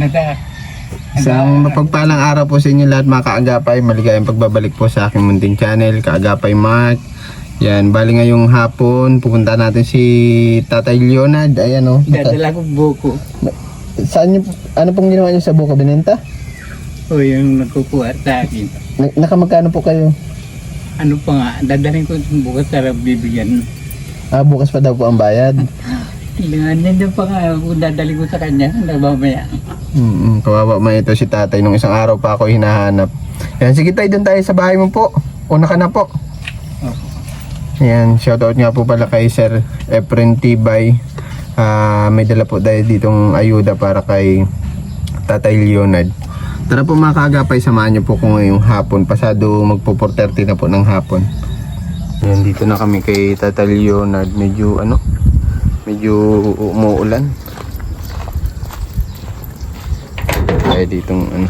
Canada. Isang mapagpalang araw po sa inyo lahat mga kaagapay. Maligayang pagbabalik po sa aking munting channel, Kaagapay Mark. Yan, bali ngayong hapon, pupunta natin si Tatay Leonard. Ayan o. Dadala ko buko. Saan nyo, ano pong ginawa nyo sa buko? Binenta? O yung nagkukuha sa akin. Nakamagkano po kayo? Ano pa nga, dadalhin ko yung buko sa bibigyan. Bukas pa daw po ang bayad. Nandiyan pa nga, kung dadalhin ko sa kanya, nabamaya. Kawawa man ito si tatay. Nung isang araw pa ako hinahanap. Yan, sige tayo, doon tayo sa bahay mo po. Una ka na po. Yan, shoutout nga po pala kay Sir Efren Tibay. May dala po tayo ditong ayuda para kay Tatay Leonard. Tara po mga kaagapay, samahan niyo po ko ngayong hapon. Pasado magpo 4:30 na po ng hapon. Yan, dito na kami kay Tatay Leonard. Medyo umuulan. Kaya ditong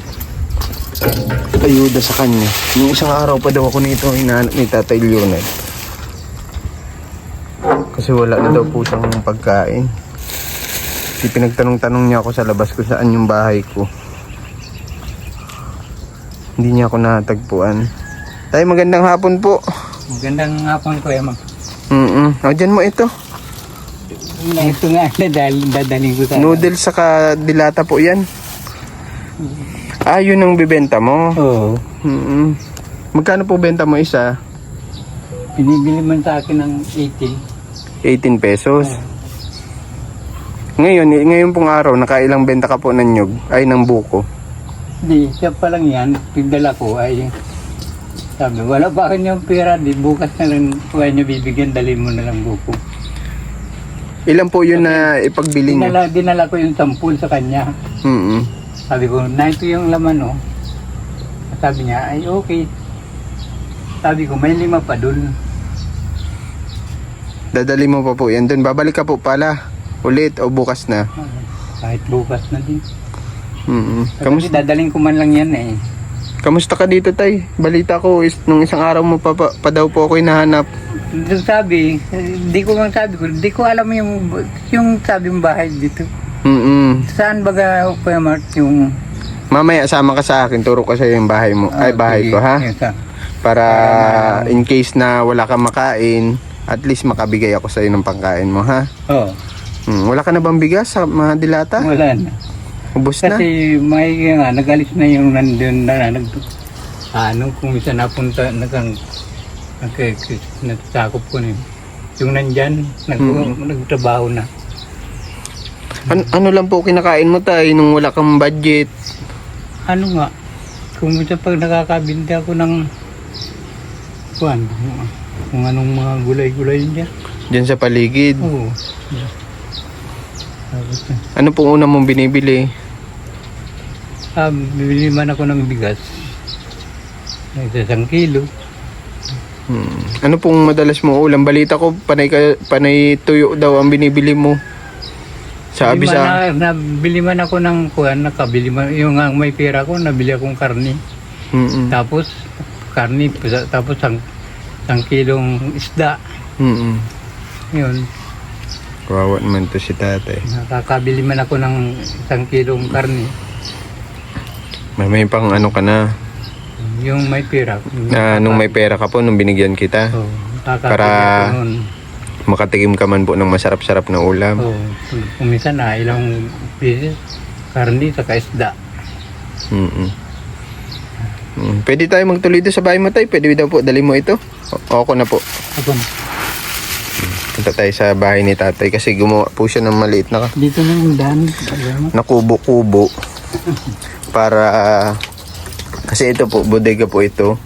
ayuda sa kanya. Yung isang araw pa daw ako nito hinahanap ni Tatay Leonard. Kasi wala na daw po siyang pagkain. Kasi pinagtanong-tanong niya ako sa labas ko saan yung bahay ko. Hindi niya ako natagpuan. Tay, magandang hapon po. Magandang hapon ko, Emang. Dyan mo ito. Ito nga, dadalhin ko sa... Noodles saka dilata po yan. Yun ang bibenta mo? Oo. Magkano po benta mo isa? Pinibili man sa akin ng 18 pesos. Ngayon pong araw, nakailang benta ka po ng nyug, ay ng buko? Di, siya pa lang yan, pigdala ko ay... Sabi, wala ba akin yung pera, di bukas na lang kaya nyo bibigyan, dalhin mo na lang buko. Ilan po yun na ipagbili niyo? Dinala ko yung 10 sa kanya. Sabi ko, na ito yung laman, oh. Sabi niya, ay okay. Sabi ko, may 5 pa dun. Dadali mo pa po yan dun. Babalik ka po pala ulit o bukas na? Kahit bukas na din. Kasi Kamusta? dadaling ko man lang yan eh. Kamusta ka dito, tay? Balita ko, nung isang araw mo pa daw po ako hinahanap. Sabi, di ko alam yung sabi mong bahay dito. Saan baga Mark yung... Mamaya sama ka sa akin, turo ko sa yung bahay mo. Ay, bahay ko, ha? Yes, Para in case na wala kang makain, at least makabigay ako sa iyo ng pangkain mo, ha? Oo. Wala ka na bang bigas sa mga dilata? Wala na. Ubus na? Kasi may nga, nagalis na yung nandun na kung isa napunta, natasakop ko na yun. Yung nandyan, nagtrabaho na. Ano lang po kinakain mo, tay, nung wala kang budget? Ano nga, kung isa pag nakakabinti ako ng kung anong mga gulay-gulay dyan. Diyan sa paligid? Oo. Ano pong una mong binibili? Bibili man ako ng bigas. Isang kilo. Ano pong madalas mo ulam? Balita ko, panay tuyo daw ang binibili mo. Sa Abisa. Nabili man ako ng nakabili man. Yung may pera ko, nabili akong karni. Tapos, karni, tapos isang kilong isda. Yun. Kawawa naman to si tatay. Nakakabili man ako ng 1 kilong karni. May pang ano ka na? Yung may pera. Nung may pera ka po, nung binigyan kita. Para makatikim ka man po ng masarap-sarap na ulam. Kumisan na ilang pieces, karni saka isda. Pwede tayo magtuloy doon sa bahay mo, tay? Pwede daw po, dali mo ito. Ako na po. Ako. Punta tayo sa bahay ni tatay kasi gumawa po siya ng maliit na Dito na yung daan. kubo-kubo. Para kasi ito po, bodega po ito.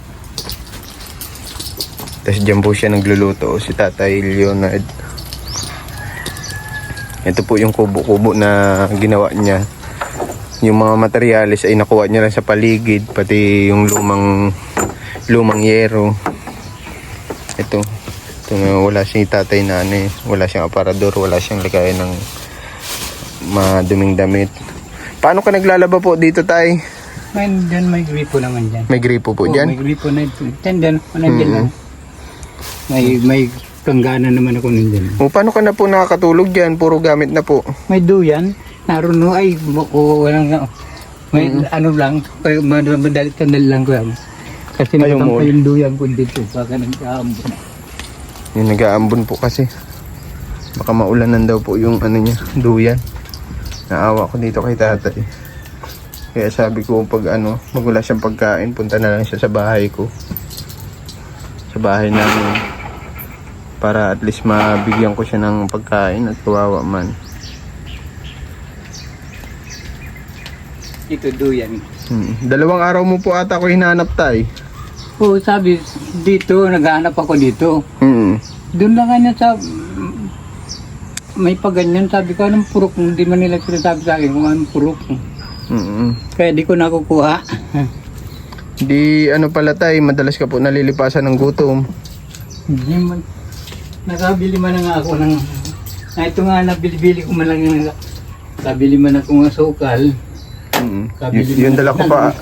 Tapos dyan po siya nagluluto, si Tatay Leonard. Ito po yung kubo-kubo na ginawa niya. Yung mga materyales ay nakuha niya lang sa paligid, pati yung lumang yero. Ito wala si tatay na wala siyang aparador, wala siyang lagayan ng maduming damit. Paano ka naglalaba po dito, tay? May gripo naman dyan. May gripo po dyan? May gripo na ito. Dyan. May kanggana naman ako nandyan. Paano ka na po nakakatulog dyan? Puro gamit na po. May duyan. naroon no, ay, walang, may ano lang, madali lang ko yan. Kasi Ayaw mo. nakatampa yung duyan ko dito, baka nagkaambon. Yung nag-aambon po kasi. Baka maulanan daw po yung ano niya, duyan. Naawa ko dito kay tatay. Kaya sabi ko pag ano, magwala siyang pagkain, punta na lang siya sa bahay ko. Sa bahay namin. Para at least mabigyan ko siya ng pagkain at kawawa man. Ito duyan. Dalawang araw mo po ata ako hinahanap tay. Oo, sabi, dito, naghahanap ako dito. Doon lang kanya sa, may paganyan, sabi ko, anong purok? Hindi man nila sinasabi sa akin kung anong purok. Kaya di ko nakukuha. Di ano pala tay, madalas ka po nalilipasan ng gutom. Hindi man. Nakabili man na nga ako ng, ito nga, nabili ko man lang yung, nabili man ako ng asukal. Yung dala ko pa.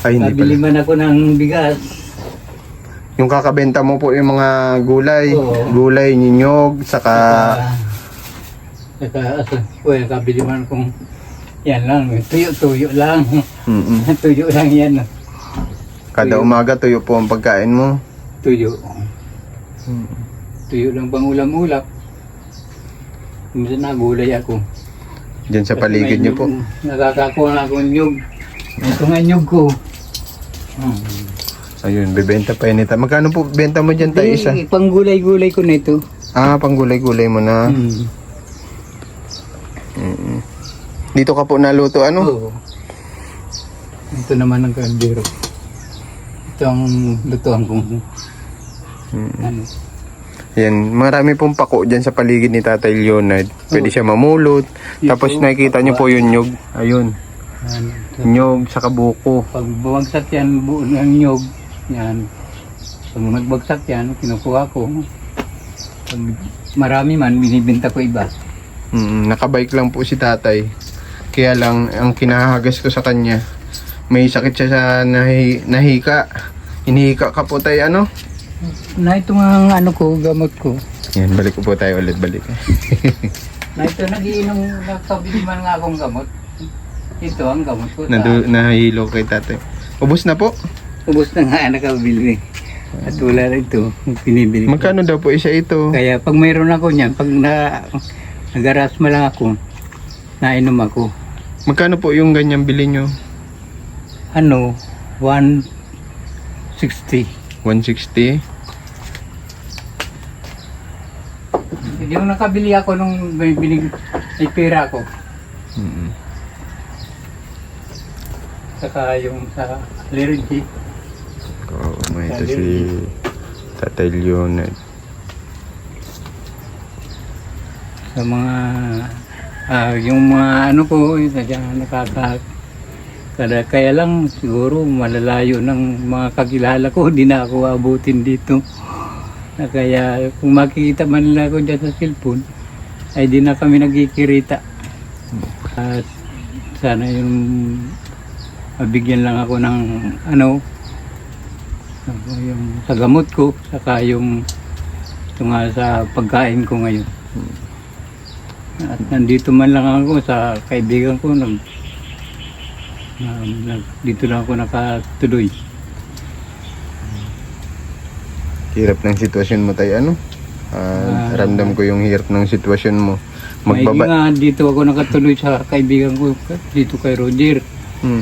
Ay, hindi Nabili pala. man ako ng bigas. Yung kakabenta mo po yung mga gulay. Oo. Gulay, ninyog, saka... Well, kabili man kung yan lang, tuyo lang. Mm-mm. Tuyo lang yan. Kada umaga tuyo po ang pagkain mo. Tuyo. Tuyo lang pang ulam-ulap. Minsan nagulay ako. Diyan sa paligid niyo po. Nakakakuha na ako ng nyug. Ito nga nyug ko. Ayun, bibenta pa yun ito. Magkano po benta mo dyan tayo isa? Pang gulay-gulay ko na ito. Ah, pang gulay-gulay mo na. Dito ka po naluto ano? Oo. Ito naman ang kaldero. Ito ang lutuan kong ano. Yan, marami pong pako dyan sa paligid ni Tatay Leonard. Pwede siya mamulot. Tapos nakikita niyo po yung nyog. Ayun, Yan. nyog sa kabuko. Pag bumagsak yan, buo ng nyog. Yan. Pag nagbagsak yan, kinukuha ko. Pag marami man, binibenta ko iba. Nakabike lang po si Tatay. Kaya lang, ang kinahagas ko sa kanya, may sakit siya sa nahika. Inihika ka po tayo ano? Na ito nga ang ano ko, gamot ko. Yan, balik ko po tayo ulit, balik. Na ito nagiinom, nakabili man nga akong gamot. Ito ang gamot ko. Nahihilo kay Tatay. Ubus na po? Ubus na nga nakabili. At wala na ito, pinibili ko. Magkano daw po isa ito? Kaya pag mayroon ako niyan, pag nag-arasma lang ako, nainom ako. Magkano po yung ganyang bili nyo? Ano, 160. 160? Yung nakabili ako nung may pera ko. Saka yung sa Lirinci. Oo, may ito si Tatay Leonard. Sa mga, yung mga ano ko, kaya lang siguro malalayo ng mga kakilala ko, di na ako abutin dito. Kaya kung makikita man nila ako dyan sa cellphone, ay di na kami nagkikirita. At sana yung mabigyan lang ako ng ano, yung sa gamot ko, saka yung ito nga sa pagkain ko ngayon. At nandito man lang ako sa kaibigan ko, dito lang ako nakatuloy. Hirap ng sitwasyon mo tayo, ano? Ramdam ko yung hirap ng sitwasyon mo. Maigi nga, dito ako nakatuloy sa kaibigan ko, dito kay Roger.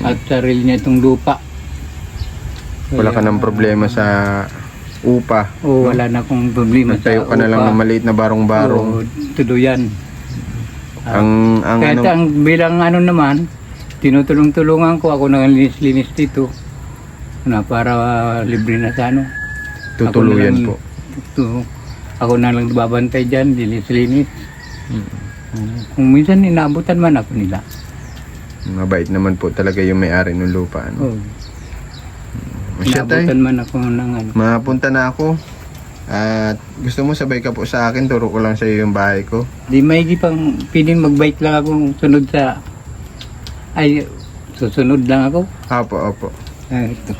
At sarili niya itong lupa. Wala ka ng problema sa upa. Oo, wala na akong problema sa Nagtayo ka na lang ng maliit na barong-barong. Oo, tuluyan. ano, Kahit ang bilang ano naman, tinutulong-tulungan ko ako nang linis-linis dito na para libre na sa ano. tutuluyan po. Ako na lang babantay dyan, linis-linis. Kung minsan inaabutan man ako nila. Mabait naman po talaga yung may-ari ng lupa. Ano? Oo. Siya tayo. Inaabutan man ako ng ano. Mapunta na ako. At gusto mo sabay ka po sa akin, turo ko lang sa iyo yung bahay ko. Di maigi pang piling mag-bike lang ako sunod sa... Ay, susunod lang ako. Opo. Ito.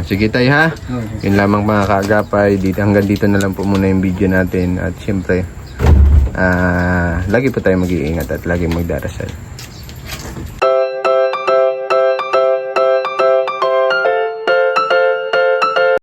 Sige tayo ha. Oo. Yun lamang mga kaagapay. Hanggang dito na lang po muna yung video natin. At syempre, lagi po tayo mag-iingat at lagi magdarasal.